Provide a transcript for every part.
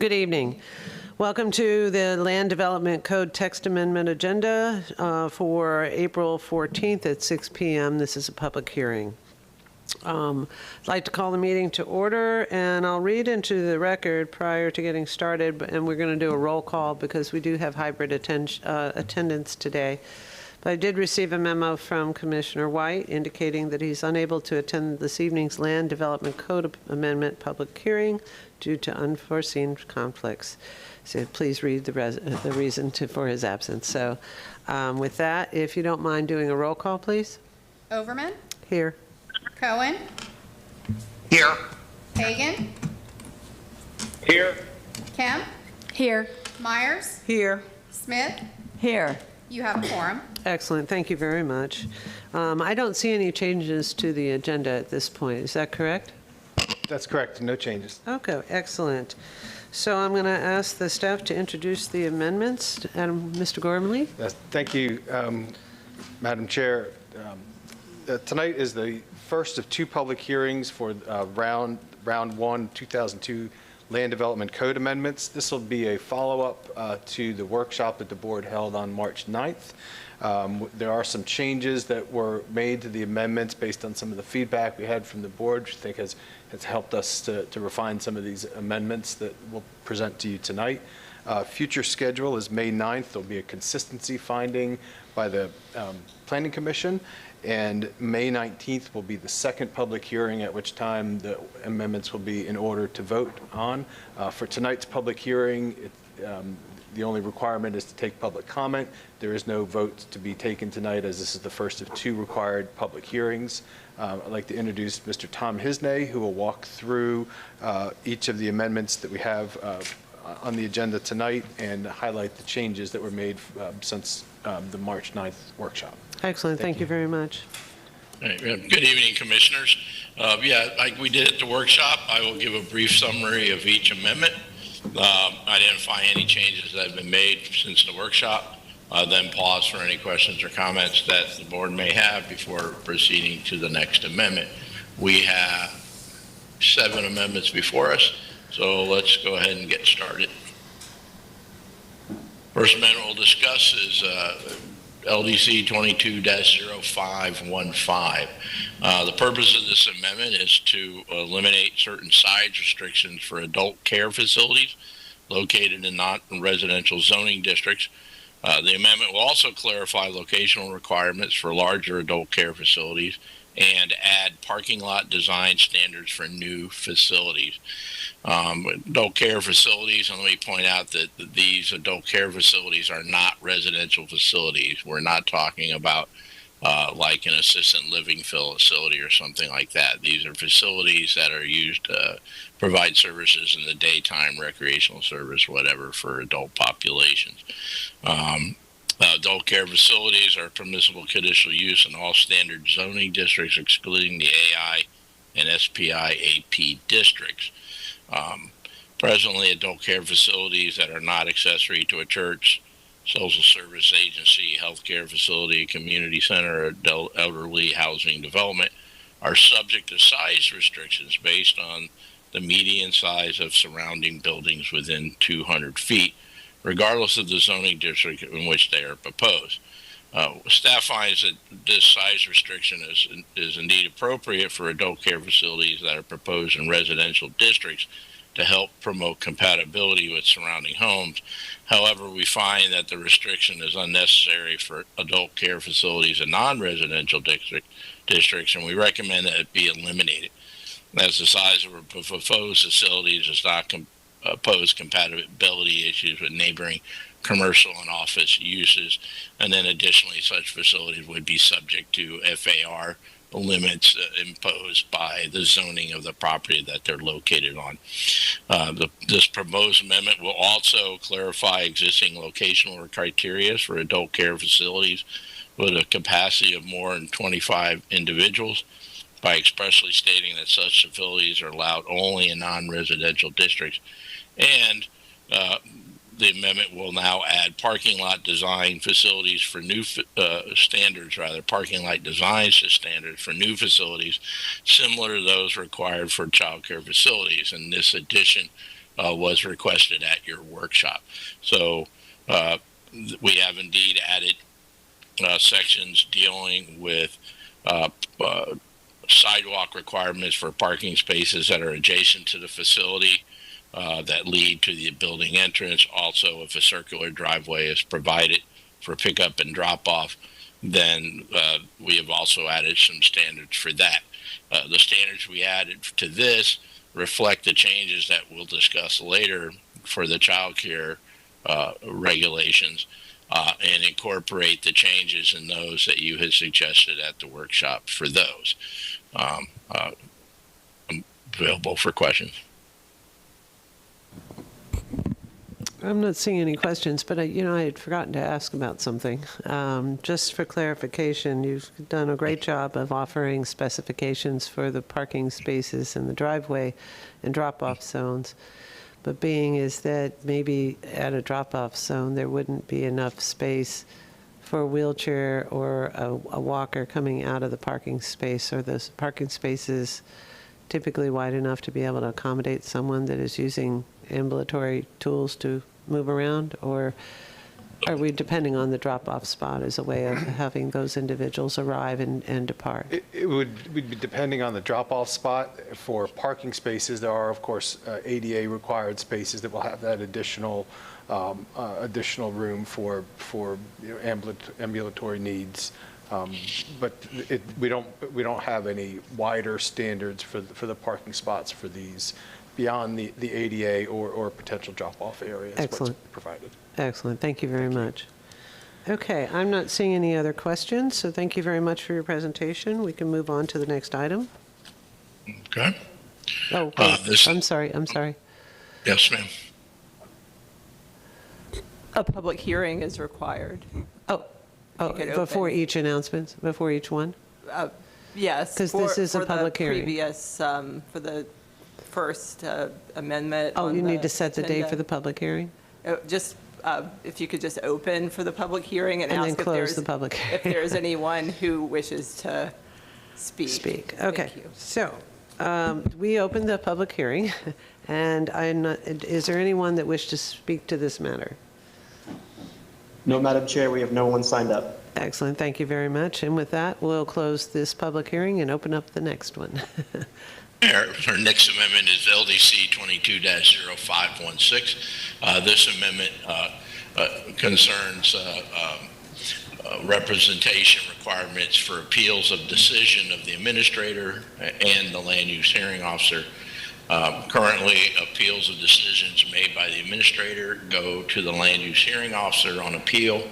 Good evening. Welcome to the Land Development Code Text Amendment Agenda for April 14th at 6 p.m. This is a public hearing. I'd like to call the meeting to order, and I'll read into the record prior to getting started, and we're going to do a roll call because we do have hybrid attendance today. But I did receive a memo from Commissioner White indicating that he's unable to attend this evening's Land Development Code Amendment public hearing due to unforeseen conflicts. So please read the reason for his absence. So with that, if you don't mind doing a roll call, please. Overman? Here. Cohen? Here. Hagan? Here. Kemp? Here. Myers? Here. Smith? Here. You have a quorum. Excellent. Thank you very much. I don't see any changes to the agenda at this point. Is that correct? That's correct. No changes. Okay, excellent. So I'm going to ask the staff to introduce the amendments. Mr. Gormley? Yes, thank you, Madam Chair. Tonight is the first of two public hearings for round 1, 2002 Land Development Code Amendments. This will be a follow-up to the workshop that the board held on March 9th. There are some changes that were made to the amendments based on some of the feedback we had from the board, which I think has helped us to refine some of these amendments that we'll present to you tonight. Future schedule is May 9th. There'll be a consistency finding by the Planning Commission, and May 19th will be the second public hearing, at which time the amendments will be in order to vote on. For tonight's public hearing, the only requirement is to take public comment. There is no vote to be taken tonight, as this is the first of two required public hearings. I'd like to introduce Mr. Tom Hisney, who will walk through each of the amendments that we have on the agenda tonight and highlight the changes that were made since the March 9th workshop. Excellent. Thank you very much. Good evening, Commissioners. Like we did at the workshop, I will give a brief summary of each amendment. Identify any changes that have been made since the workshop, then pause for any questions or comments that the board may have before proceeding to the next amendment. We have 7 amendments before us, so let's go ahead and get started. First amendment we'll discuss is LDC 22-0515. The purpose of this amendment is to eliminate certain size restrictions for adult care facilities located in non-residential zoning districts. The amendment will also clarify locational requirements for larger adult care facilities and add parking lot design standards for new facilities. Adult care facilities, and let me point out that these adult care facilities are not residential facilities. We're not talking about like an assisted living facility or something like that. These are facilities that are used to provide services in the daytime, recreational service, whatever, for adult populations. Adult care facilities are permissible conditional use in all standard zoning districts, excluding the AI and SPI AP districts. Presently, adult care facilities that are not accessory to a church, social service agency, healthcare facility, community center, or elderly housing development are subject to size restrictions based on the median size of surrounding buildings within 200 feet, regardless of the zoning district in which they are proposed. Staff finds that this size restriction is indeed appropriate for adult care facilities that are proposed in residential districts to help promote compatibility with surrounding homes. However, we find that the restriction is unnecessary for adult care facilities in non-residential districts, and we recommend that it be eliminated, as the size of proposed facilities does not pose compatibility issues with neighboring commercial and office uses. And then additionally, such facilities would be subject to FAR limits imposed by the zoning of the property that they're located on. This proposed amendment will also clarify existing locational criteria for adult care facilities with a capacity of more than 25 individuals by expressly stating that such facilities are allowed only in non-residential districts. And the amendment will now add parking lot design facilities for new parking lot designs to standards for new facilities similar to those required for child care facilities. And this addition was requested at your workshop. So we have indeed added sections dealing with sidewalk requirements for parking spaces that are adjacent to the facility that lead to the building entrance. Also, if a circular driveway is provided for pickup and drop off, then we have also added some standards for that. The standards we added to this reflect the changes that we'll discuss later for the child care regulations and incorporate the changes in those that you had suggested at the workshop for those. I'm available for questions. I'm not seeing any questions, but I had forgotten to ask about something. Just for clarification, you've done a great job of offering specifications for the parking spaces and the driveway and drop-off zones. But being is that maybe at a drop-off zone, there wouldn't be enough space for a wheelchair or a walker coming out of the parking space, or those parking spaces typically wide enough to be able to accommodate someone that is using ambulatory tools to move around? Or are we depending on the drop-off spot as a way of having those individuals arrive and depart? We'd be depending on the drop-off spot. For parking spaces, there are, of course, ADA required spaces that will have that additional room for ambulatory needs. But we don't have any wider standards for the parking spots for these beyond the ADA or potential drop-off areas. Excellent. What's provided. Excellent. Thank you very much. Okay, I'm not seeing any other questions, so thank you very much for your presentation. We can move on to the next item. Okay. Oh, wait, I'm sorry. Yes, ma'am. A public hearing is required. Oh, before each announcement, before each one? Yes. 'Cause this is a for public the hearing. Previous, for the first amendment. Oh, on you need the to set the date agenda. for the public hearing? Just, if you could just open for the public hearing and And ask then if close there's, the public if there's anyone who wishes to speak. Okay, Thank you. so we opened the public hearing, and is there anyone that wished to speak to this matter? No, Madam Chair, we have no one signed up. Excellent, thank you very much. And with that, we'll close this public hearing and open up the next one. Our next amendment is LDC 22-0516. This amendment concerns representation requirements for appeals of decision of the administrator and the land use hearing officer. Currently, appeals of decisions made by the administrator go to the land use hearing officer on appeal.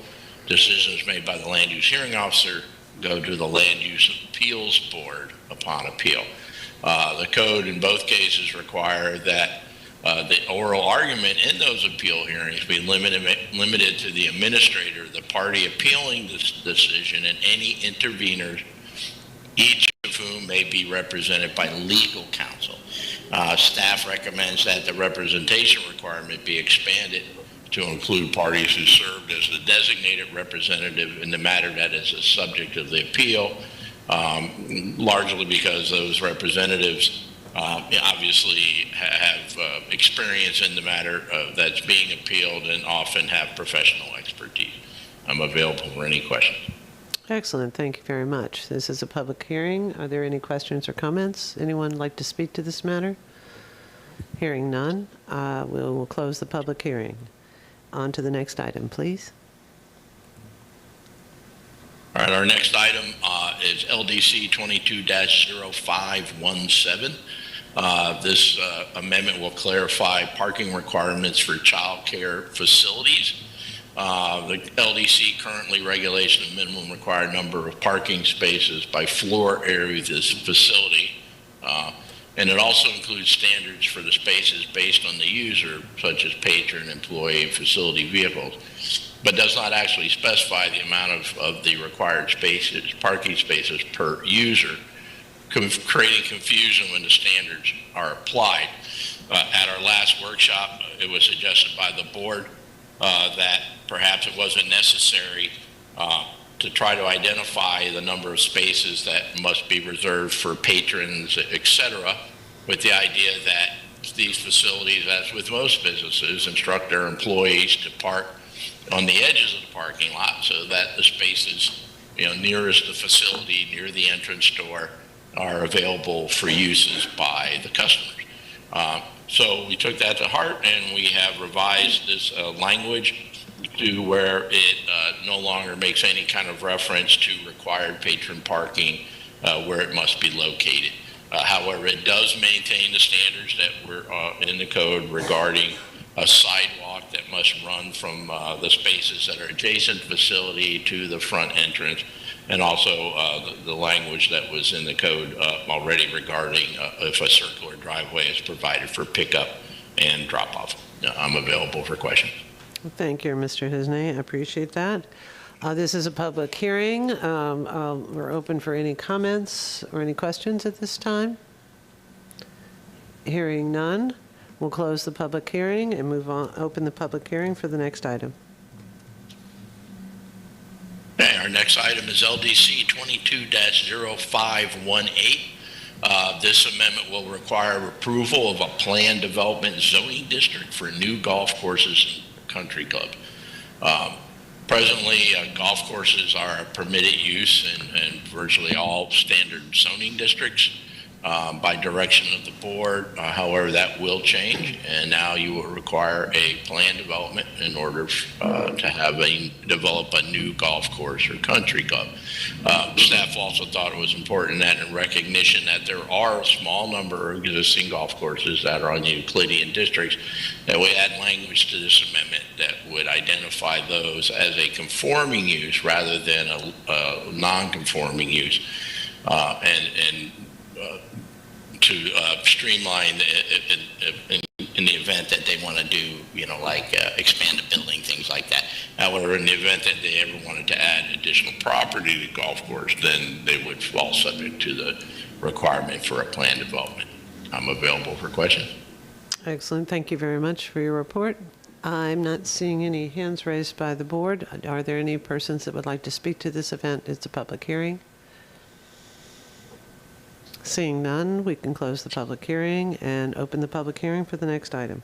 Decisions made by the land use hearing officer go to the land use appeals board upon appeal. The code in both cases require that the oral argument in those appeal hearings be limited to the administrator, the party appealing this decision, and any interveners, each of whom may be represented by legal counsel. Staff recommends that the representation requirement be expanded to include parties who served as the designated representative in the matter that is the subject of the appeal, largely because those representatives obviously have experience in the matter that's being appealed and often have professional expertise. I'm available for any questions. Excellent, thank you very much. This is a public hearing. Are there any questions or comments? Anyone like to speak to this matter? Hearing none, we'll close the public hearing. On to the next item, please. All right, our next item is LDC 22-0517. This amendment will clarify parking requirements for child care facilities. The LDC currently regulates the minimum required number of parking spaces by floor area of this facility. And it also includes standards for the spaces based on the user, such as patron, employee, and facility vehicles, but does not actually specify the amount of the required spaces, parking spaces per user, creating confusion when the standards are applied. At our last workshop, it was suggested by the board that perhaps it wasn't necessary to try to identify the number of spaces that must be reserved for patrons, et cetera, with the idea that these facilities, as with most businesses, instruct their employees to park on the edges of the parking lot so that the spaces, nearest the facility, near the entrance door, are available for uses by the customers. So we took that to heart, and we have revised this language to where it no longer makes any kind of reference to required patron parking where it must be located. However, it does maintain the standards that were in the code regarding a sidewalk that must run from the spaces that are adjacent to the facility to the front entrance, and also the language that was in the code already regarding if a circular driveway is provided for pickup and drop-off. I'm available for questions. Thank you, Mr. Hisney. I appreciate that. This is a public hearing. We're open for any comments or any questions at this time. Hearing none, we'll close the public hearing and move on, open the public hearing for the next item. Okay, our next item is LDC 22-0518. This amendment will require approval of a planned development zoning district for new golf courses and country clubs. Presently, golf courses are a permitted use in virtually all standard zoning districts by direction of the board. However, that will change, and now you will require a plan development in order to develop a new golf course or country club. Staff also thought it was important that in recognition that there are a small number of existing golf courses that are on the Euclidean districts, that we add language to this amendment that would identify those as a conforming use rather than a non-conforming use, and to streamline in the event that they want to do, expand a building, things like that. However, in the event that they ever wanted to add additional property to the golf course, then they would fall subject to the requirement for a plan development. I'm available for questions. Excellent. Thank you very much for your report. I'm not seeing any hands raised by the board. Are there any persons that would like to speak to this event? It's a public hearing. Seeing none, we can close the public hearing and open the public hearing for the next item.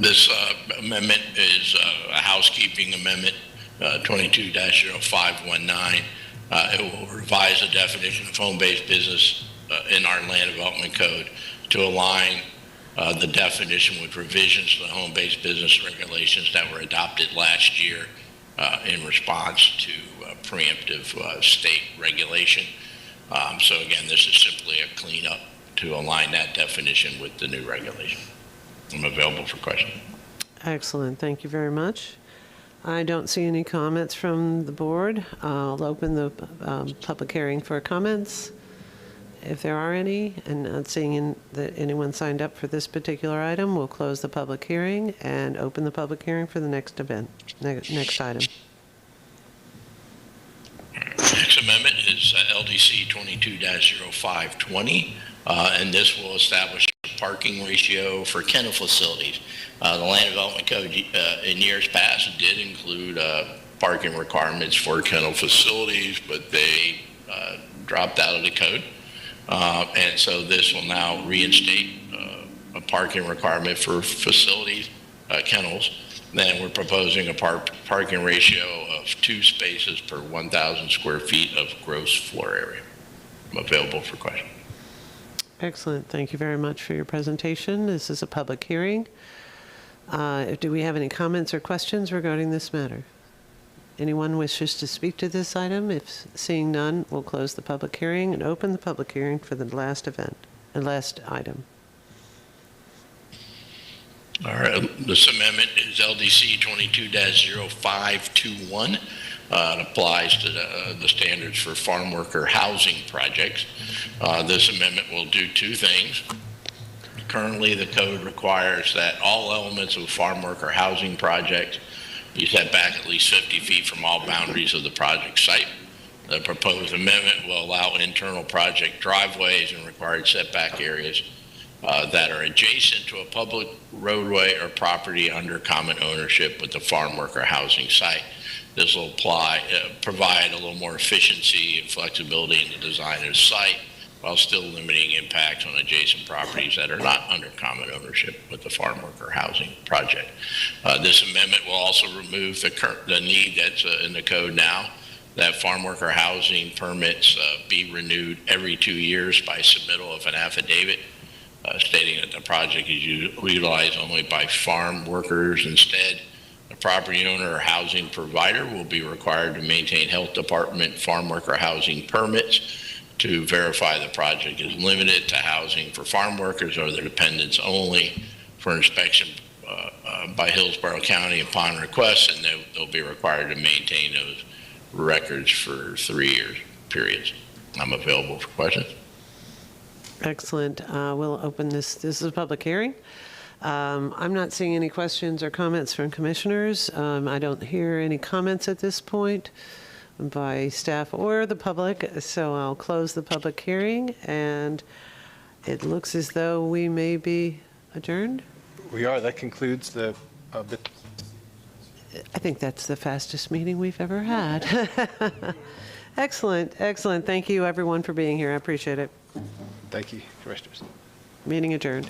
This amendment is a housekeeping amendment, 22-0519. It will revise the definition of home-based business in our land development code to align the definition with revisions to the home-based business regulations that were adopted last year in response to preemptive state regulation. So again, this is simply a cleanup to align that definition with the new regulation. I'm available for questions. Excellent. Thank you very much. I don't see any comments from the board. I'll open the public hearing for comments, if there are any, and not seeing that anyone signed up for this particular item. We'll close the public hearing and open the public hearing for the next event, next item. Next amendment is LDC 22-0520, and this will establish a parking ratio for kennel facilities. The Land Development Code in years past did include parking requirements for kennel facilities, but they dropped out of the code. And so this will now reinstate a parking requirement for facilities, kennels. Then we're proposing a parking ratio of 2 spaces per 1,000 square feet of gross floor area. I'm available for questions. Excellent. Thank you very much for your presentation. This is a public hearing. Do we have any comments or questions regarding this matter? Anyone wishes to speak to this item? If seeing none, we'll close the public hearing and open the public hearing for the last item. All right, this amendment is LDC 22-0521. It applies to the standards for farm worker housing projects. This amendment will do 2 things. Currently, the code requires that all elements of a farm worker housing project be set back at least 50 feet from all boundaries of the project site. The proposed amendment will allow internal project driveways and required setback areas that are adjacent to a public roadway or property under common ownership with the farm worker housing site. This will provide a little more efficiency and flexibility in the design of the site while still limiting impacts on adjacent properties that are not under common ownership with the farm worker housing project. This amendment will also remove the need that's in the code now that farm worker housing permits be renewed every 2 years by submittal of an affidavit stating that the project is utilized only by farm workers. Instead, the property owner or housing provider will be required to maintain health department farm worker housing permits to verify the project is limited to housing for farm workers or their dependents only for inspection by Hillsborough County upon request, and they'll be required to maintain those records for 3 years periods. I'm available for questions. Excellent. We'll open this. This is a public hearing. I'm not seeing any questions or comments from commissioners. I don't hear any comments at this point by staff or the public, so I'll close the public hearing, and it looks as though we may be adjourned. We are. That concludes the bit. I think that's the fastest meeting we've ever had. Excellent, excellent. Thank you, everyone, for being here. I appreciate it. Thank you, Commissioners. Meeting adjourned.